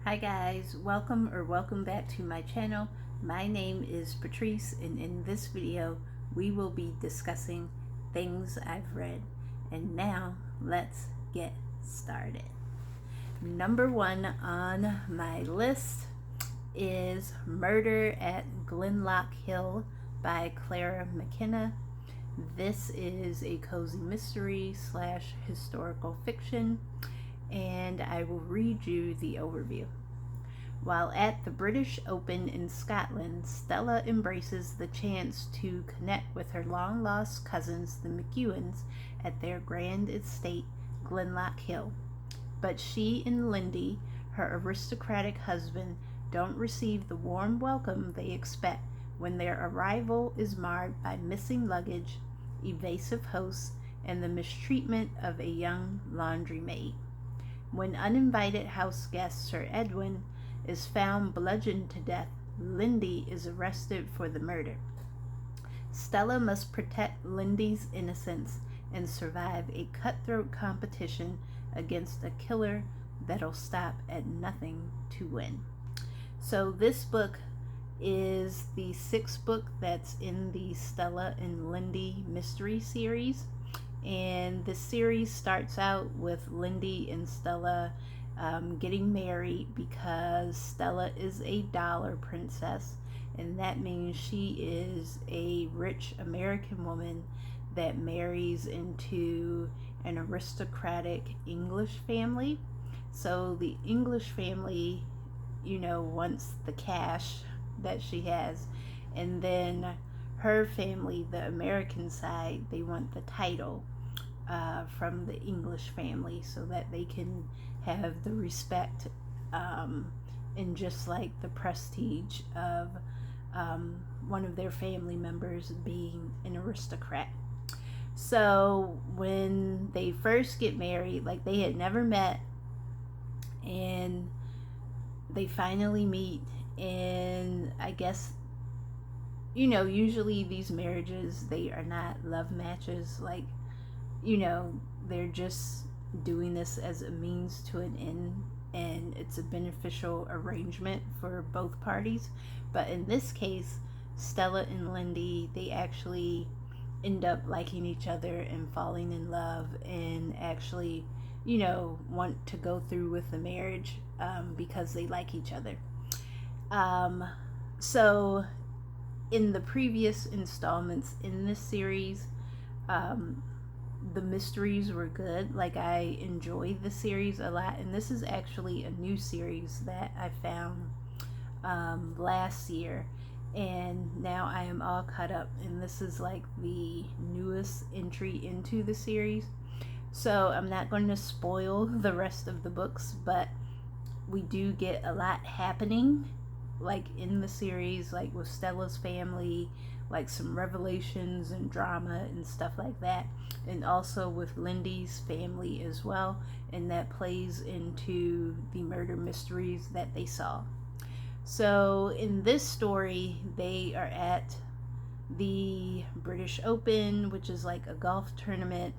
Hi guys, welcome back to my channel. My name is Patrice, and in this video we will be discussing things I've read. And now let's get started. Number one on my list is Murder at Glenloch Hill by Clara Mckenna. This is a cozy mystery / historical fiction, and I will read you the overview. While at the British Open in Scotland, Stella embraces the chance to connect with her long-lost cousins, the McEwens, at their grand estate, Glenloch Hill. But she and Lindy, her aristocratic husband, don't receive the warm welcome they expect when their arrival is marred by missing luggage, evasive hosts, and the mistreatment of a young laundry maid. When uninvited house guest Sir Edwin is found bludgeoned to death, Lindy is arrested for the murder. Stella must protect Lindy's innocence and survive a cutthroat competition against a killer that'll stop at nothing to win. So this book is the sixth book that's in the Stella and Lindy mystery series. And the series starts out with Lindy and Stella getting married because Stella is a dollar princess, and that means she is a rich American woman that marries into an aristocratic English family. So the English family, wants the cash that she has, and then her family, the American side, they want the title from the English family so that they can have the respect and just like the prestige of one of their family members being an aristocrat. So when they first get married, like they had never met, and they finally meet, and I guess usually these marriages, they are not love matches. Like, they're just doing this as a means to an end, and it's a beneficial arrangement for both parties. But in this case, Stella and Lindy, they actually end up liking each other and falling in love, and actually want to go through with the marriage because they like each other. So in the previous installments in this series, the mysteries were good. Like, I enjoyed the series a lot, and this is actually a new series that I found last year, and now I am all caught up, and this is like the newest entry into the series. So I'm not going to spoil the rest of the books, but we do get a lot happening like in the series, like with Stella's family, like some revelations and drama and stuff like that, and also with Lindy's family as well, and that plays into the murder mysteries that they solve. So in this story, they are at the British Open, which is like a golf tournament,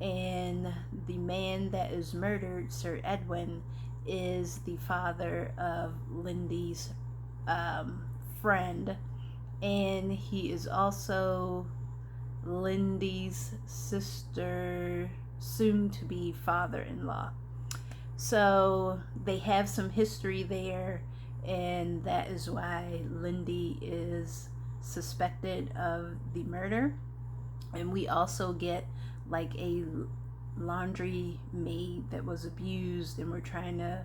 and the man that is murdered, Sir Edwin, is the father of Lindy's friend, and he is also Lindy's sister, soon to be father-in-law. So they have some history there, and that is why Lindy is suspected of the murder. And we also get like a laundry maid that was abused, and we're trying to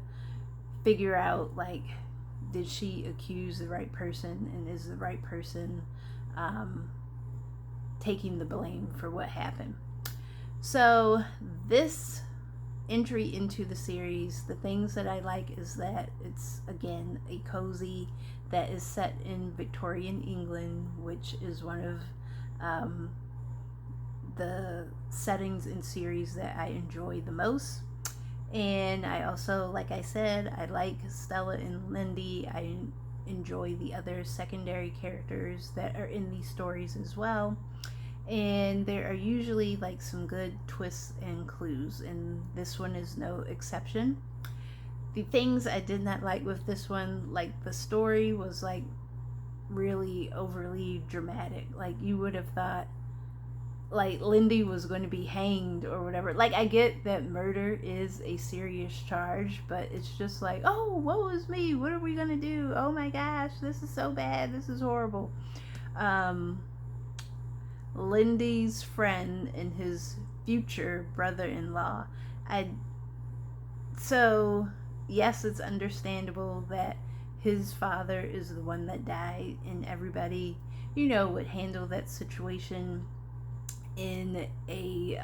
figure out, like, did she accuse the right person, and is the right person taking the blame for what happened. So this entry into the series, the things that I like is that it's, again, a cozy that is set in Victorian England, which is one of the settings in series that I enjoy the most. And I also, like I said, I like Stella and Lindy. I enjoy the other secondary characters that are in these stories as well. And there are usually like some good twists and clues, and this one is no exception. the things I did not like with this one, like the story was like really overly dramatic. Like you would have thought like Lindy was going to be hanged or whatever. Like I get that murder is a serious charge, but it's just like, oh, woe is me, what are we gonna do? Oh my gosh, this is so bad, this is horrible. Lindy's friend and his future brother-in-law, so yes, it's understandable that his father is the one that died, and everybody, would handle that situation in a,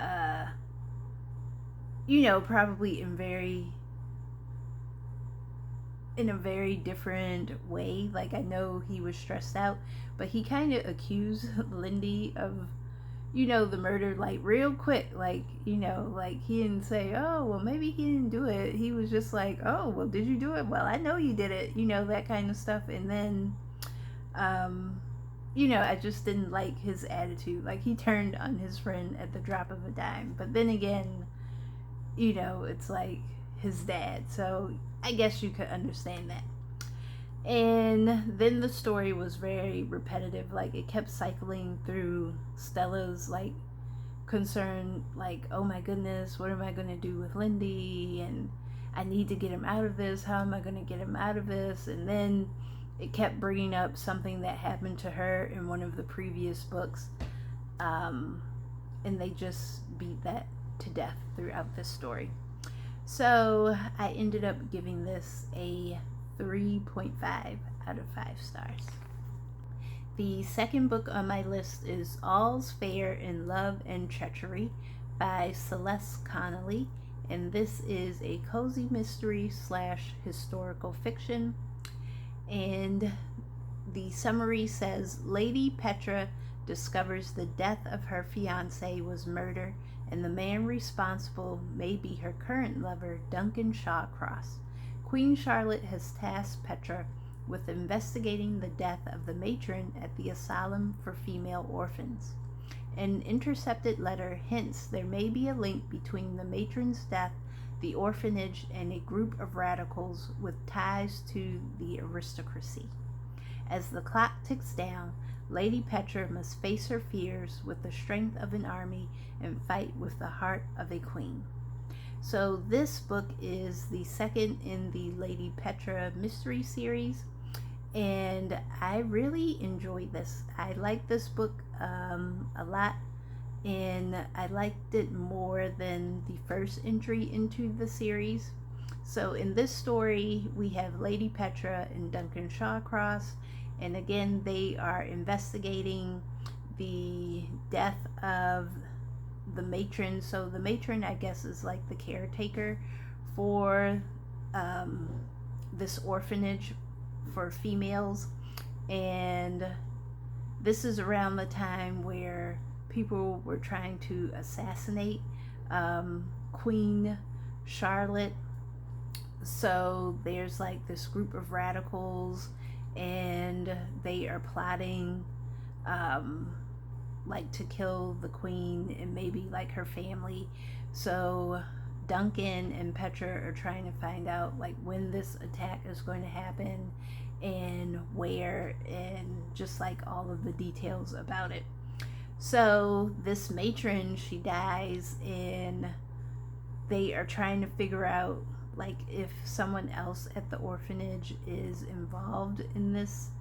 probably in a very different way. Like, I know he was stressed out, but he kind of accused Lindy of, the murder, like, real quick. Like, like, he didn't say, oh, well, maybe he didn't do it. He was just like, oh, well, did you do it? Well, I know you did it, that kind of stuff. And then, I just didn't like his attitude. Like, he turned on his friend at the drop of a dime. But then again, it's like his dad. So I guess you could understand that. And then the story was very repetitive. Like, it kept cycling through Stella's, like, concern. Like, oh my goodness, what am I going to do with Lindy? And I need to get him out of this. How am I going to get him out of this? And then it kept bringing up something that happened to her in one of the previous books. And they just beat that to death throughout this story. So I ended up giving this a 3.5 out of 5 stars. The second book on my list is All's Fair in Love and Treachery by Celeste Connally, and this is a cozy mystery / historical fiction. And the summary says, Lady Petra discovers the death of her fiancé was murder, and the man responsible may be her current lover, Duncan Shawcross. Queen Charlotte has tasked Petra with investigating the death of the matron at the asylum for female orphans. An intercepted letter hints there may be a link between the matron's death, the orphanage, and a group of radicals with ties to the aristocracy. As the clock ticks down, Lady Petra must face her fears with the strength of an army and fight with the heart of a queen. So this book is the second in the Lady Petra mystery series, and I really enjoyed this. I liked this book a lot, and I liked it more than the first entry into the series. So in this story, we have Lady Petra and Duncan Shawcross, and again, they are investigating the death of the matron. So the matron, I guess, is like the caretaker for this orphanage for females. And this is around the time where people were trying to assassinate Queen Charlotte. So there's like this group of radicals, and they are plotting like to kill the queen and maybe like her family. So Duncan and Petra are trying to find out like when this attack is going to happen and where, and just like all of the details about it. So this matron, she dies, and they are trying to figure out like if someone else at the orphanage is involved in this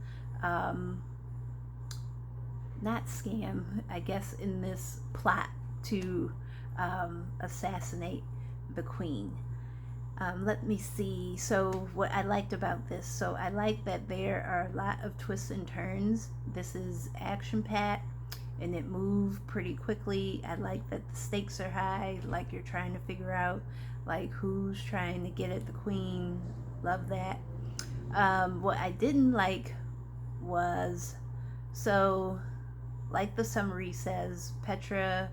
not scam, I guess, in this plot to assassinate the queen. Let me see. So what I liked about this, so I like that there are a lot of twists and turns. This is action-packed, and it moved pretty quickly. I like that the stakes are high, like you're trying to figure out like who's trying to get at the queen. Love that. What I didn't like was, so like the summary says, Petra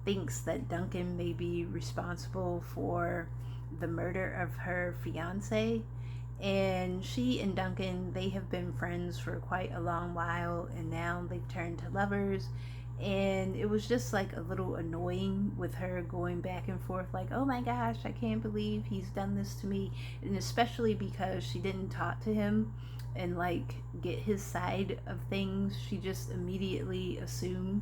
thinks that Duncan may be responsible for the murder of her fiance, and she and Duncan, they have been friends for quite a long while, and now they've turned to lovers, And it was just like a little annoying with her going back and forth like, oh my gosh, I can't believe he's done this to me. And especially because she didn't talk to him and like get his side of things. She just immediately assumed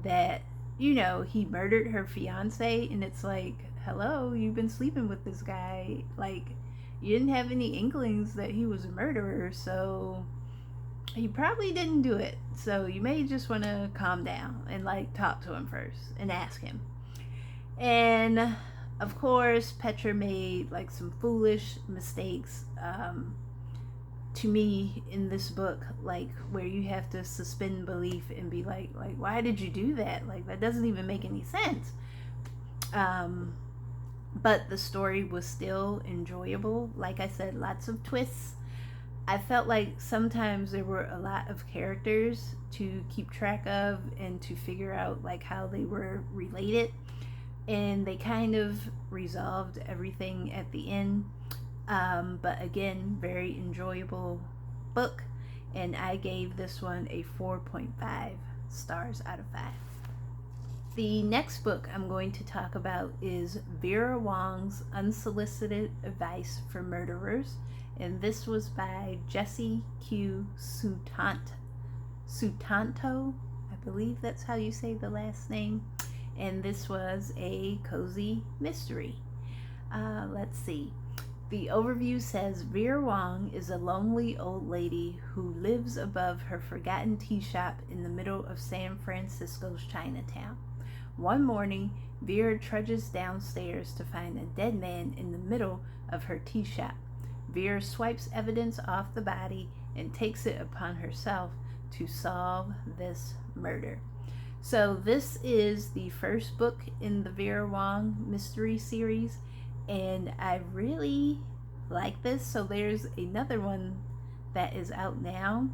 that, you know, he murdered her fiance. And it's like, hello, you've been sleeping with this guy. Like, you didn't have any inklings that he was a murderer, so he probably didn't do it. So you may just want to calm down and like talk to him first and ask him. And of course, Petra made like some foolish mistakes to me in this book, like where you have to suspend belief and be like why did you do that? Like, that doesn't even make any sense. But the story was still enjoyable. Like I said, lots of twists. I felt like sometimes there were a lot of characters to keep track of and to figure out like how they were related, and they kind of resolved everything at the end. But again, very enjoyable book, and I gave this one a 4.5 stars out of 5. The next book I'm going to talk about is Vera Wong's Unsolicited Advice for Murderers, and this was by Jesse Q. Sutanto. I believe that's how you say the last name. And this was a cozy mystery. Let's see. The overview says Vera Wong is a lonely old lady who lives above her forgotten tea shop in the middle of San Francisco's Chinatown. One morning, Vera trudges downstairs to find a dead man in the middle of her tea shop. Vera swipes evidence off the body and takes it upon herself to solve this murder. So this is the first book in the Vera Wong mystery series, and I really like this. So there's another one that is out now,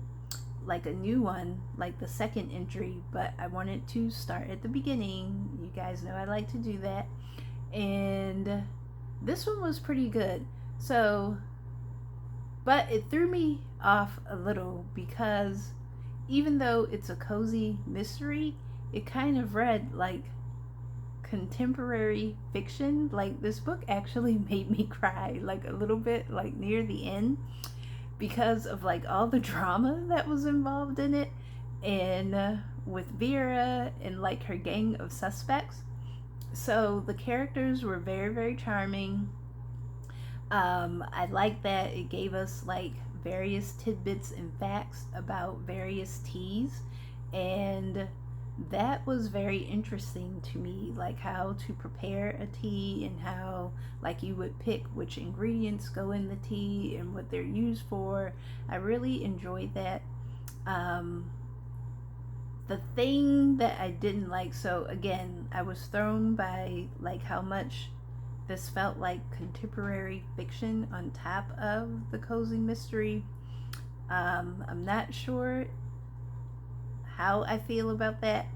like a new one, like the second entry, but I wanted to start at the beginning. You guys know I like to do that. And this one was pretty good. So, but it threw me off a little because even though it's a cozy mystery, it kind of read like contemporary fiction. Like, this book actually made me cry like a little bit, like near the end, because of like all the drama that was involved in it, and with Vera and like her gang of suspects. So the characters were very, very charming. I like that it gave us like various tidbits and facts about various teas, and that was very interesting to me, like how to prepare a tea and how like you would pick which ingredients go in the tea and what they're used for. I really enjoyed that. The thing that I didn't like, so again, I was thrown by like how much this felt like contemporary fiction on top of the cozy mystery. I'm not sure how I feel about that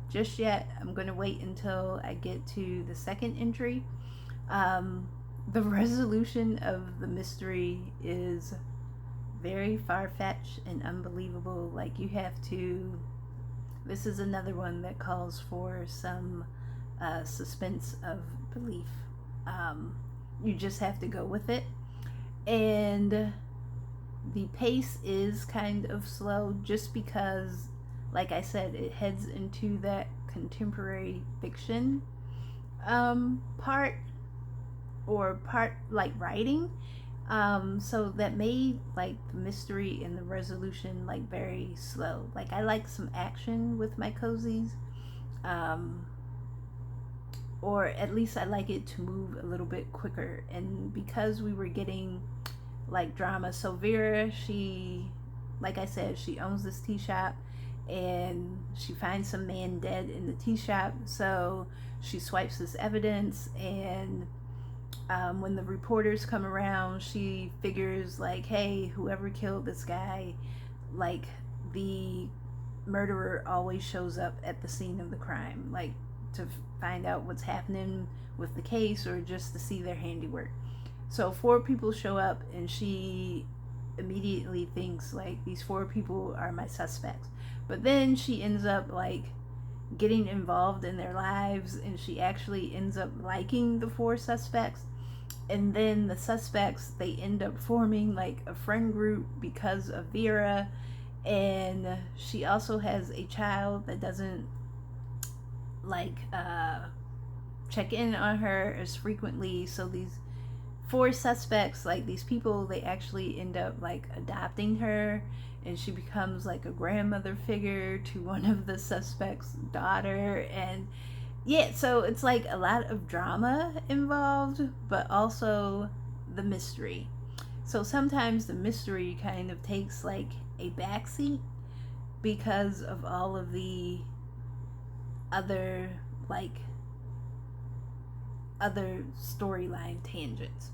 just yet. I'm going to wait until I get to the second entry. The resolution of the mystery is very far-fetched and unbelievable. Like, you have to, this is another one that calls for some suspense of belief. You just have to go with it. And the pace is kind of slow just because, like I said, it heads into that contemporary fiction part like writing. So that made like the mystery and the resolution like very slow. Like, I like some action with my cozies, or at least I like it to move a little bit quicker. And because we were getting like drama, so Vera, she, like I said, she owns this tea shop, and she finds some man dead in the tea shop, so she swipes this evidence, and when the reporters come around, she figures like, hey, whoever killed this guy, like the murderer always shows up at the scene of the crime, like to find out what's happening with the case or just to see their handiwork. So 4 people show up, and she immediately thinks like, these 4 people are my suspects. But then she ends up like getting involved in their lives, and she actually ends up liking the 4 suspects. And then the suspects, they end up forming like a friend group because of Vera. And she also has a child that doesn't like check in on her as frequently. So these 4 suspects, like these people, they actually end up like adopting her, and she becomes like a grandmother figure to one of the suspects' daughter. And yeah, so it's like a lot of drama involved, but also the mystery. So sometimes the mystery kind of takes like a backseat because of all of the other storyline tangents.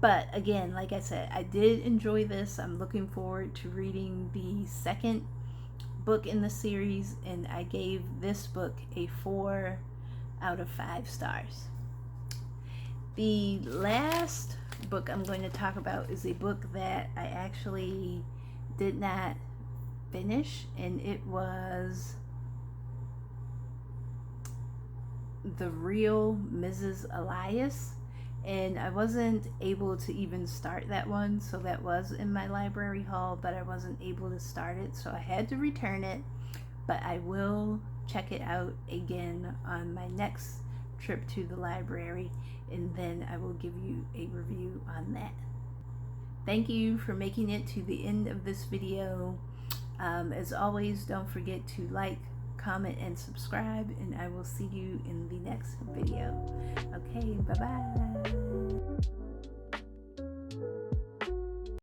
But again, like I said, I did enjoy this. I'm looking forward to reading the second book in the series, and I gave this book a 4 out of 5 stars. The last book I'm going to talk about is a book that I actually did not finish, and it was The Real Mrs. Elias. And I wasn't able to even start that one, so that was in my library haul, but I wasn't able to start it, so I had to return it. But I will check it out again on my next trip to the library, and then I will give you a review on that. Thank you for making it to the end of this video. As always, don't forget to like, comment, and subscribe, and I will see you in the next video. Okay, bye-bye.